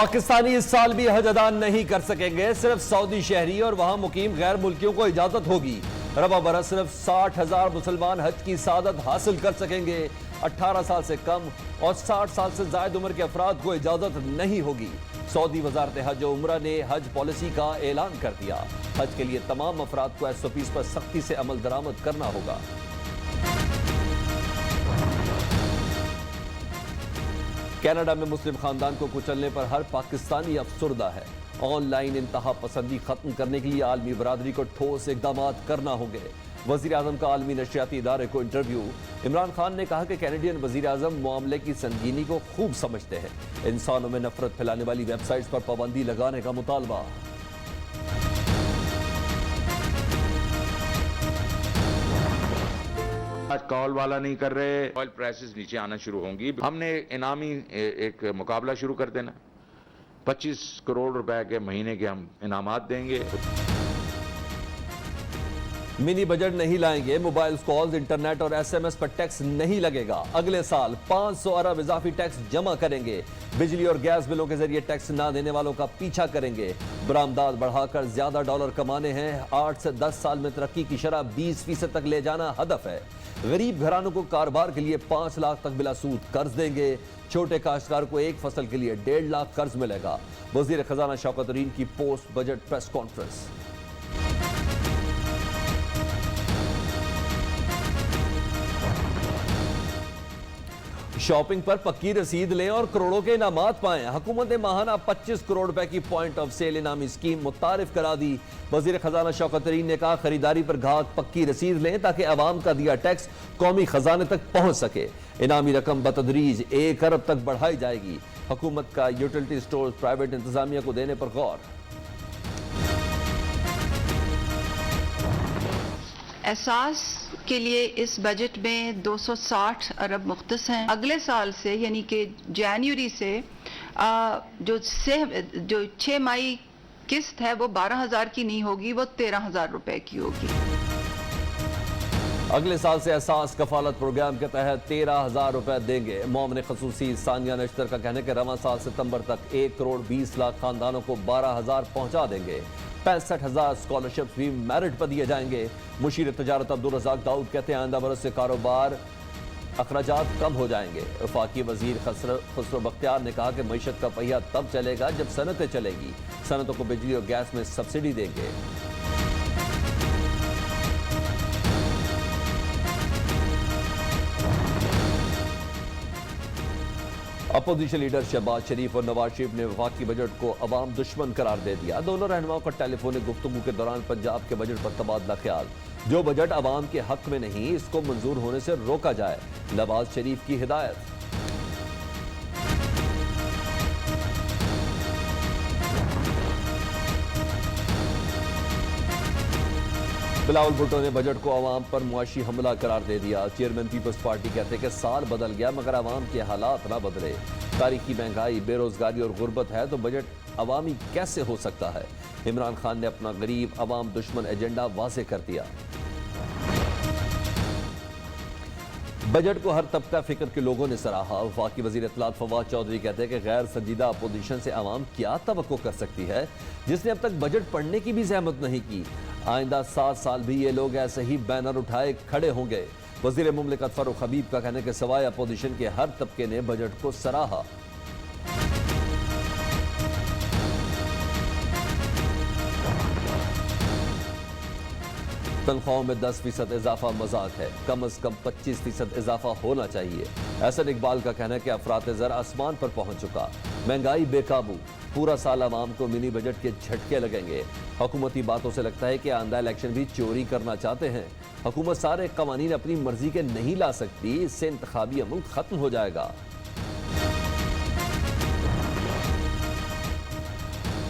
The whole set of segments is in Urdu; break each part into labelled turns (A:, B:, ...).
A: پاکستانی اس سال بھی حج ادا نہیں کر سکیں گے، صرف سعودی شہری اور وہاں مقیم غیر ملکیوں کو اجازت ہوگی۔ رواں برس صرف 60,000 مسلمان حج کی سعادت حاصل کر سکیں گے۔ 18 سال سے کم اور 60 سال سے زائد عمر کے افراد کو اجازت نہیں ہوگی۔ سعودی وزارت حج و عمرہ نے حج پالیسی کا اعلان کر دیا۔ حج کے لیے تمام افراد کو SOPs پر سختی سے عمل درآمد کرنا ہوگا۔ کینیڈا میں مسلم خاندان کو کچلنے پر ہر پاکستانی افسردہ ہے۔ آن لائن انتہا پسندی ختم کرنے کے لیے عالمی برادری کو ٹھوس اقدامات کرنا ہوں گے۔ وزیر اعظم کا عالمی نشریاتی ادارے کو انٹرویو۔ عمران خان نے کہا کہ کینیڈین وزیر اعظم معاملے کی سنگینی کو خوب سمجھتے ہیں۔ انسانوں میں نفرت پھیلانے والی ویب سائٹس پر پابندی لگانے کا مطالبہ۔
B: آج کال والا نہیں کر رہے، آئل پرائسز نیچے آنا شروع ہوں گی۔ ہم نے انعامی ایک مقابلہ شروع کر دینا، 25 کروڑ روپے کے مہینے کے ہم انعامات دیں گے۔
A: منی بجٹ نہیں لائیں گے، موبائل کالز، انٹرنیٹ اور SMS پر ٹیکس نہیں لگے گا۔ اگلے سال 500 ارب اضافی ٹیکس جمع کریں گے۔ بجلی اور گیس بلوں کے ذریعے ٹیکس نہ دینے والوں کا پیچھا کریں گے۔ برآمدات بڑھا کر زیادہ ڈالر کمانے ہیں۔ 8 سے 10 سال میں ترقی کی شرح 20% تک لے جانا ہدف ہے۔ غریب گھرانوں کو کاروبار کے لیے 5 لاکھ تک بلا سود قرض دیں گے۔ چھوٹے کاشتکار کو ایک فصل کے لیے 1.5 لاکھ قرض ملے گا۔ وزیر خزانہ شوکت ترین کی post budget press conference. Shopping پر پکی رسید لیں اور کروڑوں کے انعامات پائیں۔ حکومت نے ماہانہ 25 کروڑ روپے کی پوائنٹ آف سیل انعامی اسکیم متعارف کرا دی۔ وزیر خزانہ شوکت ترین نے کہا خریداری پر گاہک پکی رسید لیں تاکہ عوام کا دیا ٹیکس قومی خزانے تک پہنچ سکے۔ انعامی رقم بتدریج 1 ارب تک بڑھائی جائے گی۔ حکومت کا یوٹیلٹی سٹورز پرائیویٹ انتظامیہ کو دینے پر غور۔
C: احساس کے لیے اس بجٹ میں 260 ارب مختص ہیں۔ اگلے سال سے یعنی کہ جنوری سے جو 6 ماہی قسط ہے وہ 12,000 کی نہیں ہوگی، وہ 13,000 روپے کی ہوگی۔
A: اگلے سال سے احساس کفالت پروگرام کے تحت 13,000 روپے دیں گے۔ معاون خصوصی ثانیہ نشتر کا کہنا ہے کہ رواں سال ستمبر تک 1 کروڑ 20 لاکھ خاندانوں کو 12,000 پہنچا دیں گے۔ 65,000 اسکالرشپس بھی میرٹ پر دیے جائیں گے۔ مشیر تجارت عبدالرزاق داؤد کہتے ہیں آئندہ برس سے کاروبار اخراجات کم ہو جائیں گے۔ وفاقی وزیر خسرو بختیار نے کہا کہ معیشت کا پہیہ تب چلے گا جب صنعتیں چلے گی۔ صنعتوں کو بجلی اور گیس میں سبسڈی دیں گے۔ اپوزیشن لیڈر شہباز شریف اور نواز شریف نے وفاقی بجٹ کو عوام دشمن قرار دے دیا۔ دونوں رہنماؤں کا ٹیلی فونک گفتگو کے دوران پنجاب کے بجٹ پر تبادلہ خیال۔ جو بجٹ عوام کے حق میں نہیں، اس کو منظور ہونے سے روکا جائے، نواز شریف کی ہدایت۔ بلاول بھٹو نے بجٹ کو عوام پر معاشی حملہ قرار دے دیا۔ چیئرمین پیپلز پارٹی کہتے کہ سال بدل گیا مگر عوام کے حالات نہ بدلے۔ تاریخی مہنگائی، بے روزگاری اور غربت ہے تو بجٹ عوامی کیسے ہو سکتا ہے؟ عمران خان نے اپنا غریب عوام دشمن ایجنڈا واضح کر دیا۔ بجٹ کو ہر طبقہ فکر کے لوگوں نے سراہا۔ وفاقی وزیر اطلاعات فواد چودھری کہتے ہیں کہ غیر سنجیدہ اپوزیشن سے عوام کیا توقع کر سکتی ہے جس نے اب تک بجٹ پڑھنے کی بھی زحمت نہیں کی۔ آئندہ 7 سال بھی یہ لوگ ایسے ہی بینر اٹھائے کھڑے ہوں گے۔ وزیر مملکت فاروق حبیب کا کہنا ہے کہ سوائے اپوزیشن کے ہر طبقے نے بجٹ کو سراہا۔ تنخواہوں میں 10% اضافہ مذاق ہے، کم از کم 25% اضافہ ہونا چاہیے۔ احسن اقبال کا کہنا ہے کہ افراط زر آسمان پر پہنچ چکا، مہنگائی بے قابو، پورا سال عوام کو منی بجٹ کے جھٹکے لگیں گے۔ حکومتی باتوں سے لگتا ہے کہ آئندہ الیکشن بھی چوری کرنا چاہتے ہیں۔ حکومت سارے قوانین اپنی مرضی کے نہیں لا سکتی، اس سے انتخابی عمل ختم ہو جائے گا۔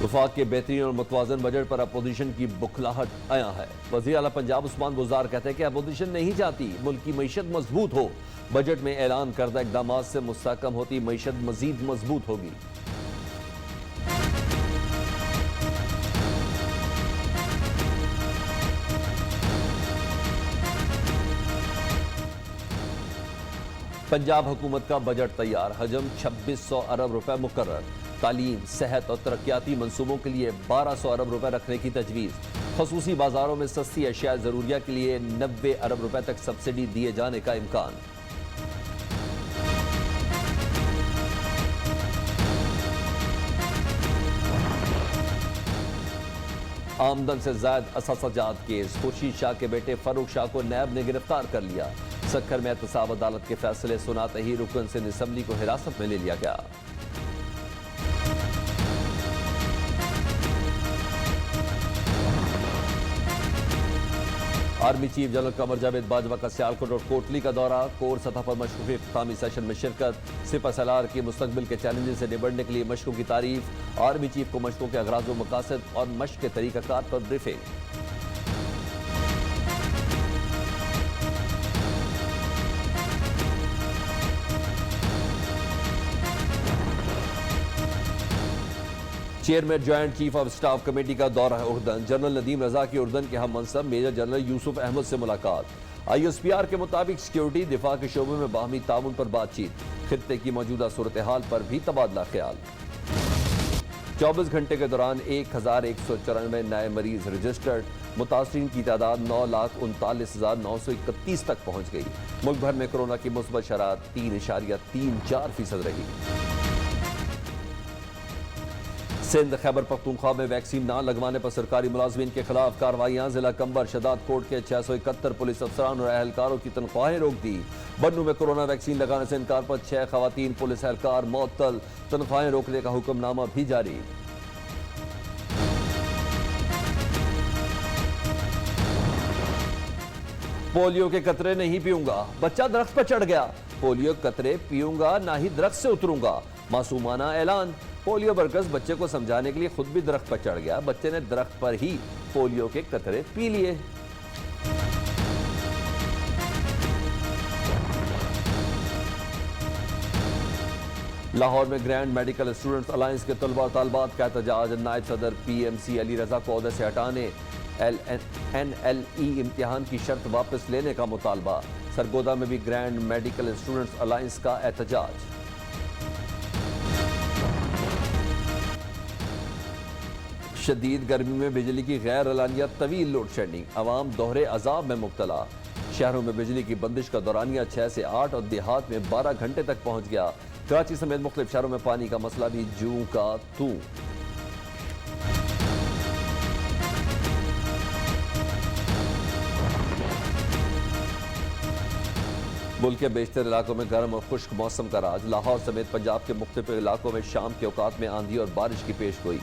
A: وفاق کے بہترین اور متوازن بجٹ پر اپوزیشن کی بکھلاہٹ عیاں ہے۔ وزیر اعلیٰ پنجاب عثمان بزدار کہتے ہیں کہ اپوزیشن نہیں چاہتی ملک کی معیشت مضبوط ہو۔ بجٹ میں اعلان کردہ اقدامات سے مستحکم ہوتی معیشت مزید مضبوط ہوگی۔ پنجاب حکومت کا بجٹ تیار، حجم 2600 ارب روپے مقرر۔ تعلیم، صحت اور ترقیاتی منصوبوں کے لیے 1200 ارب روپے رکھنے کی تجویز۔ خصوصی بازاروں میں سستی اشیاء ضروریہ کے لیے 90 ارب روپے تک سبسڈی دیے جانے کا امکان۔ آمدن سے زائد اثاثہ جات کیس، خورشید شاہ کے بیٹے فاروق شاہ کو نیب نے گرفتار کر لیا۔ سکھر میں احتساب عدالت کے فیصلے سناتے ہی رکن سندھ اسمبلی کو حراست میں لے لیا گیا۔ Army chief general Qamar Javed Bajwa کا سیالکوٹ اور کوٹلی کا دورہ، کور سطح پر مشقوں کے اختتامی سیشن میں شرکت، سپہ سالار کی مستقبل کے چیلنجز سے نبٹنے کے لیے مشقوں کی تعریف، آرمی چیف کو مشقوں کے اغراض و مقاصد اور مشق کے طریقہ کار پر بریفنگ۔ Chairman joint chief of staff committee کا دورہ اردن، جنرل ندیم رضا کی اردن کے ہم منصب میجر جنرل یوسف احمد سے ملاقات۔ آئی ایس پی آر کے مطابق سیکیورٹی، دفاع کے شعبے میں باہمی تعاون پر بات چیت، خطے کی موجودہ صورتحال پر بھی تبادلہ خیال۔ 24 گھنٹے کے دوران 1194 نئے مریض رجسٹرڈ، متاثرین کی تعداد 9,39,931 تک پہنچ گئی۔ ملک بھر میں کورونا کی مثبت شرح 3.34% رہی۔ سندھ خیبر پختونخوا میں ویکسین نہ لگوانے پر سرکاری ملازمین کے خلاف کارروائیاں، ضلع کمبر شداد کوٹ کے 671 پولیس افسران اور اہلکاروں کی تنخواہیں روک دی۔ بنوں میں کورونا ویکسین لگانے سے انکار پر 6 خواتین پولیس اہلکار معطل، تنخواہیں روکنے کا حکم نامہ بھی جاری۔ پولیو کے قطرے نہیں پیوں گا، بچہ درخت پر چڑھ گیا، پولیو قطرے پیوں گا نہ ہی درخت سے اتروں گا، معصومانہ اعلان۔ پولیو برگز بچے کو سمجھانے کے لیے خود بھی درخت پر چڑھ گیا، بچے نے درخت پر ہی پولیو کے قطرے پی لیے۔ لاہور میں گرینڈ میڈیکل اسٹوڈنٹس الائنس کے طلباء اور طالبات کا احتجاج، نائب صدر P M C Ali Raza کو عہدے سے ہٹانے، این ایل ای امتحان کی شرط واپس لینے کا مطالبہ۔ سرگودا میں بھی گرینڈ میڈیکل اسٹوڈنٹس الائنس کا احتجاج۔ شدید گرمی میں بجلی کی غیر اعلانیہ طویل لوڈ شیڈنگ، عوام دوہرے عذاب میں مبتلا۔ شہروں میں بجلی کی بندش کا دورانیہ 6 سے 8 اور دیہات میں 12 گھنٹے تک پہنچ گیا۔ کراچی سمیت مختلف شہروں میں پانی کا مسئلہ بھی جوں کا توں۔ ملک کے بیشتر علاقوں میں گرم اور خشک موسم کا راج، لاہور سمیت پنجاب کے مختلف علاقوں میں شام کے اوقات میں آندھی اور بارش کی پیش گوئی۔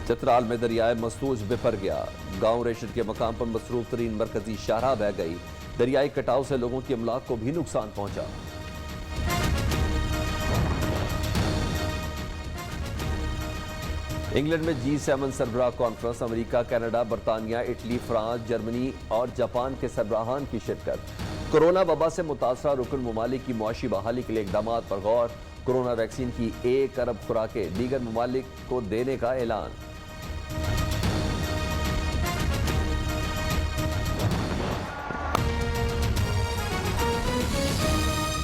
A: چترال میں دریائے مسوج بفر گیا، گاؤں ریشد کے مقام پر مصروف ترین مرکزی شاہراہ بہہ گئی، دریائی کٹاؤ سے لوگوں کی املاک کو بھی نقصان پہنچا۔ انگلینڈ میں G7 سربراہ کانفرنس، امریکہ، کینیڈا، برطانیہ، اٹلی، فرانس، جرمنی اور جاپان کے سربراہان کی شرکت۔ کورونا وبا سے متاثرہ رکن ممالک کی معاشی بحالی کے لیے اقدامات پر غور، کورونا ویکسین کی 1 ارب خوراکیں دیگر ممالک کو دینے کا اعلان۔